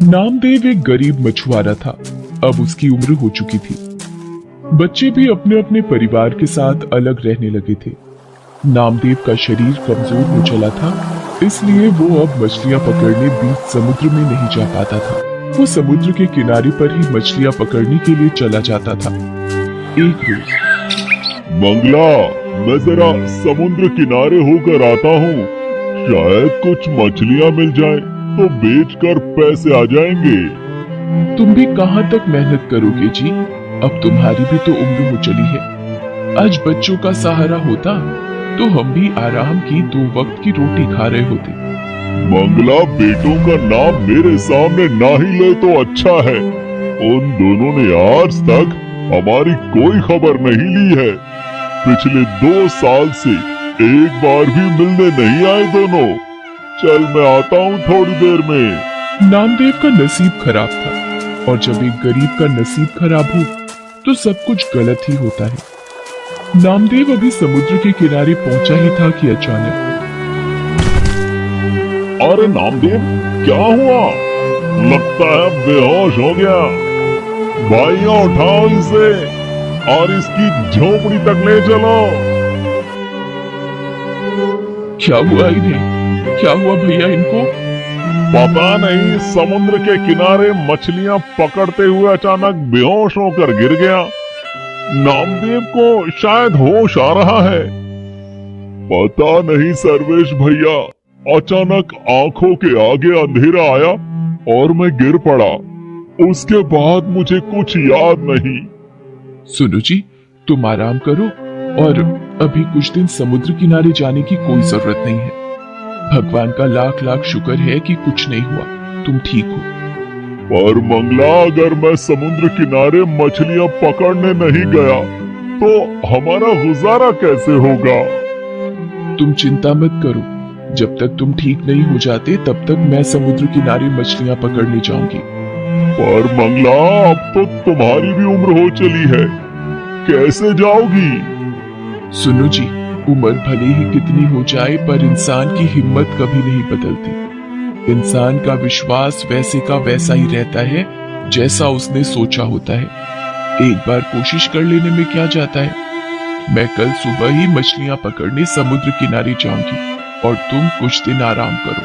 नामदेव एक गरीब मछुआरा था। अब उसकी उम्र हो चुकी थी। बच्चे भी अपने अपने परिवार के साथ अलग रहने लगे थे। नामदेव का शरीर कमजोर हो चला था, इसलिए वो अब मछलियां पकड़ने बीच समुद्र में नहीं जा पाता था। वो समुद्र के किनारे पर ही मछलियां पकड़ने के लिए चला जाता था। एक रोज मंगला, मैं जरा समुद्र किनारे होकर आता हूँ। शायद कुछ मछलियाँ मिल जाएं, तो बेचकर पैसे आ जाएंगे। तुम भी कहाँ तक मेहनत करोगे जी? अब तुम्हारी भी तो उम्र हो चली है। आज बच्चों का सहारा होता तो हम भी आराम की 2 वक्त की रोटी खा रहे होते। मंगला, बेटों का नाम मेरे सामने ना ही ले तो अच्छा है। उन दोनों ने आज तक हमारी कोई खबर नहीं ली है। पिछले 2 साल से एक बार भी मिलने नहीं आए दोनों। चल, मैं आता हूँ थोड़ी देर में। नामदेव का नसीब खराब था, और जब एक गरीब का नसीब खराब हो तो सब कुछ गलत ही होता है। नामदेव अभी समुद्र के किनारे पहुंचा ही था कि अचानक, अरे नामदेव, क्या हुआ? लगता है बेहोश हो गया। भाइयों, उठाओ इसे और इसकी झोपड़ी तक ले चलो। क्या हुआ इन्हें? क्या हुआ भैया इनको? पता नहीं, समुद्र के किनारे मछलियां पकड़ते हुए अचानक बेहोश होकर गिर गया। नामदेव को शायद होश आ रहा है। पता नहीं सर्वेश भैया, अचानक आंखों के आगे अंधेरा आया और मैं गिर पड़ा। उसके बाद मुझे कुछ याद नहीं। सुनो जी, तुम आराम करो और अभी कुछ दिन समुद्र किनारे जाने की कोई जरूरत नहीं है। भगवान का लाख लाख शुक्र है कि कुछ नहीं हुआ, तुम ठीक हो। पर मंगला, अगर मैं समुद्र किनारे मछलियां पकड़ने नहीं गया तो हमारा गुजारा कैसे होगा? तुम चिंता मत करो, जब तक तुम ठीक नहीं हो जाते तब तक मैं समुद्र किनारे मछलियां पकड़ने जाऊंगी। पर मंगला, अब तो तुम्हारी भी उम्र हो चली है, कैसे जाओगी? सुनो जी, उम्र भले ही कितनी हो जाए पर इंसान की हिम्मत कभी नहीं बदलती। इंसान का विश्वास वैसे का वैसा ही रहता है जैसा उसने सोचा होता है। एक बार कोशिश कर लेने में क्या जाता है। मैं कल सुबह ही मछलियां पकड़ने समुद्र किनारे जाऊंगी और तुम कुछ दिन आराम करो।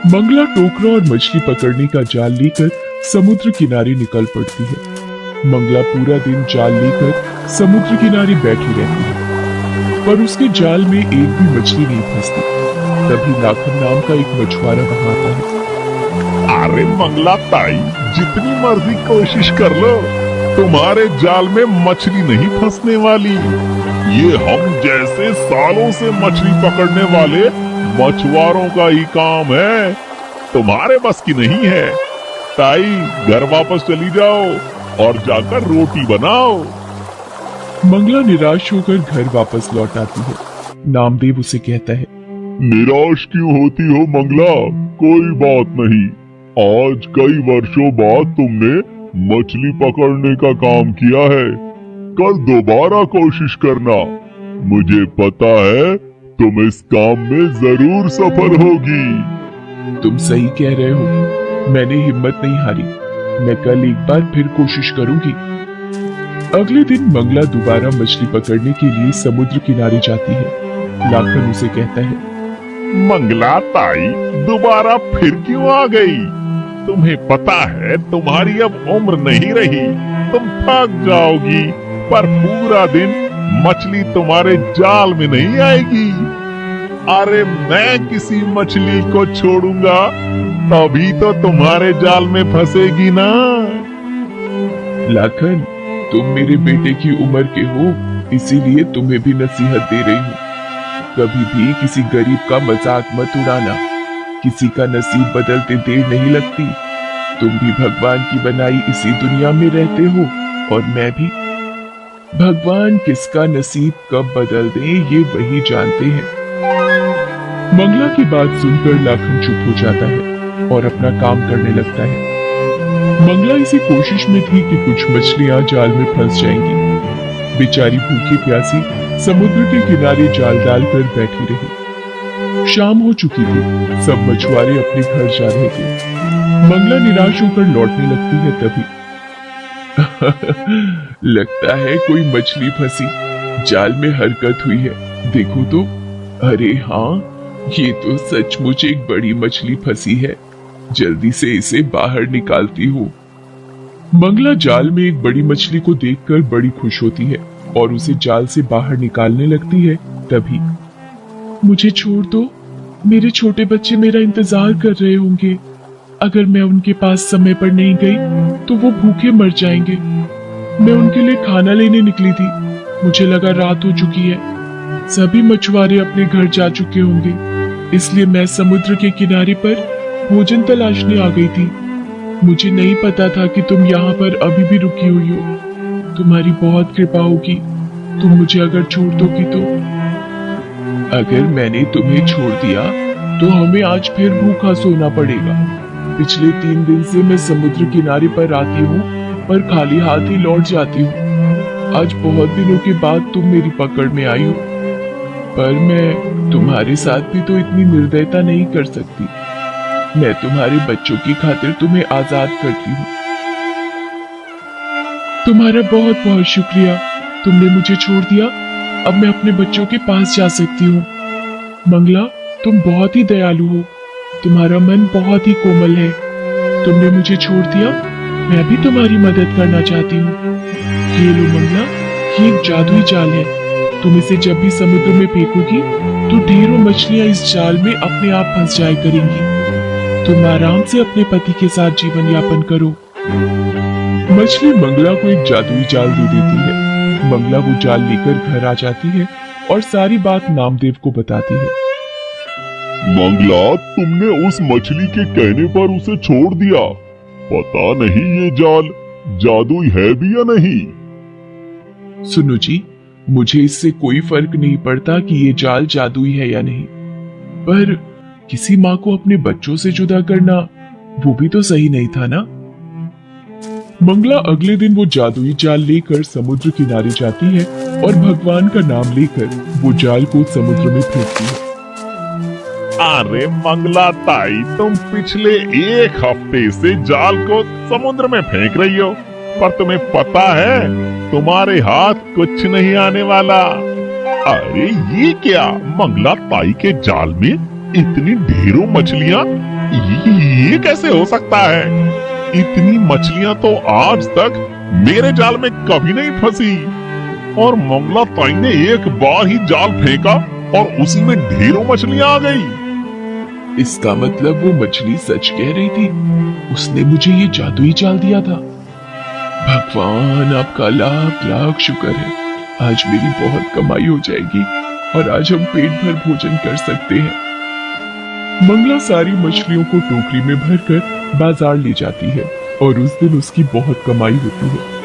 मंगला टोकरा और मछली पकड़ने का जाल लेकर समुद्र किनारे निकल पड़ती है। मंगला पूरा दिन जाल लेकर समुद्र किनारे बैठी रहती है, पर उसके जाल में एक भी मछली नहीं फंसती। तभी लाखन नाम का एक मछुआरा वहां आता है। अरे मंगला ताई, जितनी मर्जी कोशिश कर लो, तुम्हारे जाल में मछली नहीं फंसने वाली। ये हम जैसे सालों से मछली पकड़ने वाले मछुआरों का ही काम है, तुम्हारे बस की नहीं है। ताई, घर वापस चली जाओ और जाकर रोटी बनाओ। मंगला निराश होकर घर वापस लौट आती है। नामदेव उसे कहता है, निराश क्यों होती हो मंगला? कोई बात नहीं, आज कई वर्षों बाद तुमने मछली पकड़ने का काम किया है। कल दोबारा कोशिश करना, मुझे पता है तुम इस काम में जरूर सफल होगी। तुम सही कह रहे हो, मैंने हिम्मत नहीं हारी। मैं कल एक बार फिर कोशिश करूंगी। अगले दिन मंगला दोबारा मछली पकड़ने के लिए समुद्र किनारे जाती है। लाखन उसे कहता है, मंगला ताई, दोबारा फिर क्यों आ गई? तुम्हें पता है तुम्हारी अब उम्र नहीं रही, तुम थक जाओगी, पर पूरा दिन मछली तुम्हारे जाल में नहीं आएगी। अरे मैं किसी मछली को छोड़ूंगा तभी तो तुम्हारे जाल में फंसेगी ना। लाखन, तुम मेरे बेटे की उम्र के हो, इसीलिए तुम्हें भी नसीहत दे रही हूँ। कभी भी किसी गरीब का मजाक मत उड़ाना। किसी का नसीब बदलते देर नहीं लगती। तुम भी भगवान की बनाई इसी दुनिया में रहते हो और मैं भी। भगवान किसका नसीब कब बदल दे ये वही जानते हैं। मंगला की बात सुनकर लाखन चुप हो जाता है और अपना काम करने लगता है। मंगला इसी कोशिश में थी कि कुछ मछलियां जाल में फंस जाएंगी। बेचारी भूखी प्यासी समुद्र के किनारे जाल डालकर बैठी रही। शाम हो चुकी थी, सब मछुआरे अपने घर जा रहे थे। मंगला निराश होकर लौटने लगती है तभी लगता है कोई मछली फंसी, जाल में हरकत हुई है, देखो तो। अरे हाँ, ये तो सचमुच एक बड़ी मछली फंसी है, जल्दी से इसे बाहर निकालती हूँ। मंगला जाल में एक बड़ी मछली को देखकर बड़ी खुश होती है और उसे जाल से बाहर निकालने लगती है तभी मुझे छोड़ दो, मेरे छोटे बच्चे मेरा इंतजार कर रहे होंगे। अगर मैं उनके पास समय पर नहीं गई तो वो भूखे मर जाएंगे। मैं उनके लिए खाना लेने निकली थी, मुझे लगा रात हो चुकी है, सभी मछुआरे अपने घर जा चुके होंगे, इसलिए मैं समुद्र के किनारे पर भोजन तलाशने आ गई थी। मुझे नहीं पता था कि तुम यहाँ पर अभी भी रुकी हुई हो। तुम्हारी बहुत कृपा होगी, तुम मुझे अगर छोड़ दोगी तो। अगर मैंने तुम्हें छोड़ दिया तो हमें आज फिर भूखा सोना पड़ेगा। पिछले 3 दिन से मैं समुद्र किनारे पर आती हूँ पर खाली हाथ ही लौट जाती हूँ। आज बहुत दिनों के बाद तुम मेरी पकड़ में आई हो, पर मैं तुम्हारे साथ भी तो इतनी निर्दयता नहीं कर सकती। मैं तुम्हारे बच्चों की खातिर तुम्हें आजाद करती हूँ। तुम्हारा बहुत बहुत शुक्रिया, तुमने मुझे छोड़ दिया, अब मैं अपने बच्चों के पास जा सकती हूँ। मंगला, तुम बहुत ही दयालु हो, तुम्हारा मन बहुत ही कोमल है। तुमने मुझे छोड़ दिया, मैं भी तुम्हारी मदद करना चाहती हूँ। ये लो मंगला, ये एक जादुई जाल है, तुम इसे जब भी समुद्र में फेंकोगी तो ढेरों मछलियां इस जाल में अपने आप फंस जाया करेंगी। तुम आराम से अपने पति के साथ जीवन यापन करो। मछली मंगला को एक जादुई जाल दे देती है। मंगला वो जाल लेकर घर आ जाती है और सारी बात नामदेव को बताती है। मंगला, तुमने उस मछली के कहने पर उसे छोड़ दिया, पता नहीं ये जाल जादुई है भी या नहीं। सुनो जी, मुझे इससे कोई फर्क नहीं पड़ता कि ये जाल जादुई है या नहीं, पर किसी माँ को अपने बच्चों से जुदा करना वो भी तो सही नहीं था ना। मंगला अगले दिन वो जादुई जाल लेकर समुद्र किनारे जाती है और भगवान का नाम लेकर वो जाल को समुद्र में फेंकती है। अरे मंगला ताई, तुम पिछले 1 हफ्ते से जाल को समुद्र में फेंक रही हो, पर तुम्हें पता है तुम्हारे हाथ कुछ नहीं आने वाला। अरे ये क्या, मंगला ताई के जाल में इतनी ढेरों मछलियां, ये कैसे हो सकता है? इतनी मछलियां तो आज तक मेरे जाल में कभी नहीं फंसी। और मंगला ताई ने एक बार ही जाल फेंका और उसी में ढेरों मछलियां आ गई। इसका मतलब वो मछली सच कह रही थी, उसने मुझे ये जादुई जाल दिया था। भगवान, आपका लाख लाख शुक्र है, आज मेरी बहुत कमाई हो जाएगी और आज हम पेट भर भोजन कर सकते हैं। मंगला सारी मछलियों को टोकरी में भरकर बाजार ले जाती है और उस दिन उसकी बहुत कमाई होती है।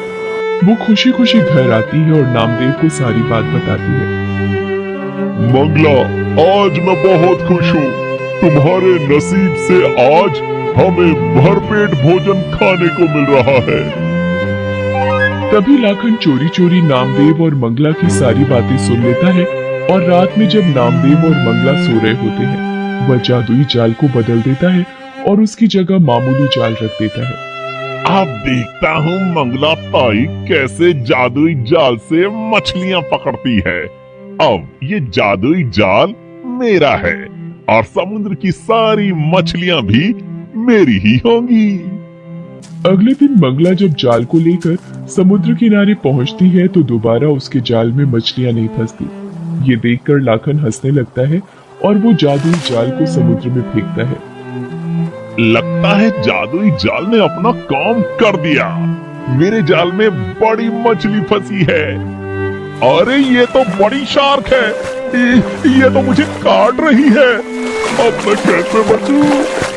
वो खुशी खुशी घर आती है और नामदेव को सारी बात बताती है। मंगला, आज मैं बहुत खुश हूँ, तुम्हारे नसीब से आज हमें भरपेट भोजन खाने को मिल रहा है। तभी लाखन चोरी चोरी नामदेव और मंगला की सारी बातें सुन लेता है और रात में जब नामदेव और मंगला सो रहे होते हैं, वह जादुई जाल को बदल देता है और उसकी जगह मामूली जाल रख देता है। अब देखता हूँ मंगला ताई कैसे जादुई जाल से मछलियां पकड़ती है। अब ये जादुई जाल मेरा है और समुद्र की सारी मछलियां भी मेरी ही होंगी। अगले दिन मंगला जब जाल को लेकर समुद्र किनारे पहुंचती है तो दोबारा उसके जाल में मछलियां नहीं फंसती। ये देखकर लाखन हंसने लगता है और वो जादुई जाल को समुद्र में फेंकता है। लगता है जादुई जाल ने अपना काम कर दिया, मेरे जाल में बड़ी मछली फंसी है। अरे ये तो बड़ी शार्क है, ये तो मुझे काट रही है। अब मैं कैसे बचूं?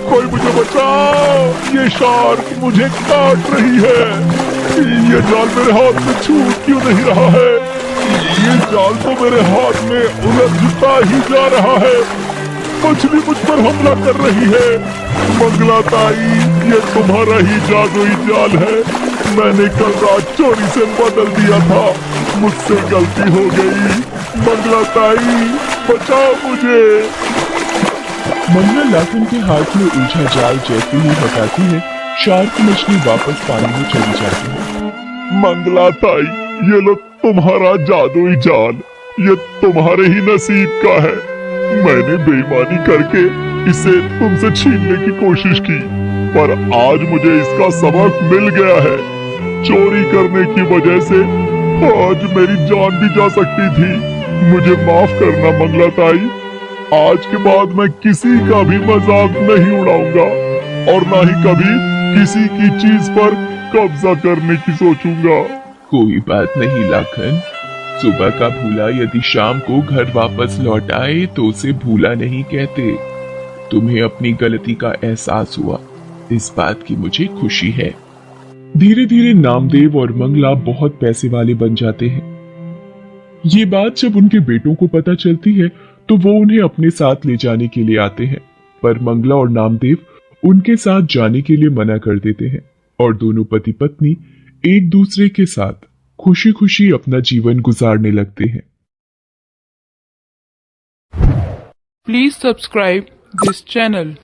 कोई मुझे बचाओ, ये शार्क मुझे काट रही है। ये जाल मेरे हाथ में छूट क्यों नहीं रहा है? ये जाल तो मेरे हाथ में उलझता ही जा रहा है। मछली मुझ पर हमला कर रही है। मंगला ताई, ये तुम्हारा ही जादुई जाल है, मैंने कल रात चोरी से बदल दिया था, मुझसे गलती हो गई। मंगला ताई, बचाओ मुझे। मंगला लाखन के हाथ में उलझा जाल जैसे ही हटाती है, शार्क मछली वापस पानी में चली जाती है। मंगला ताई, ये लो तुम्हारा जादुई जाल, ये तुम्हारे ही नसीब का है। मैंने बेईमानी करके इसे तुमसे छीनने की कोशिश की, पर आज मुझे इसका सबक मिल गया है। चोरी करने की वजह से आज मेरी जान भी जा सकती थी। मुझे माफ करना मंगला ताई, आज के बाद मैं किसी का भी मजाक नहीं उड़ाऊंगा और ना ही कभी किसी की चीज पर कब्जा करने की सोचूंगा। कोई बात नहीं लाखन, सुबह का भूला यदि शाम को घर वापस लौट आए तो उसे भूला नहीं कहते। तुम्हें अपनी गलती का एहसास हुआ, इस बात की मुझे खुशी है। धीरे धीरे नामदेव और मंगला बहुत पैसे वाले बन जाते हैं। ये बात जब उनके बेटों को पता चलती है तो वो उन्हें अपने साथ ले जाने के लिए आते हैं, पर मंगला और नामदेव उनके साथ जाने के लिए मना कर देते हैं और दोनों पति पत्नी एक दूसरे के साथ खुशी खुशी अपना जीवन गुजारने लगते हैं। Please subscribe this channel.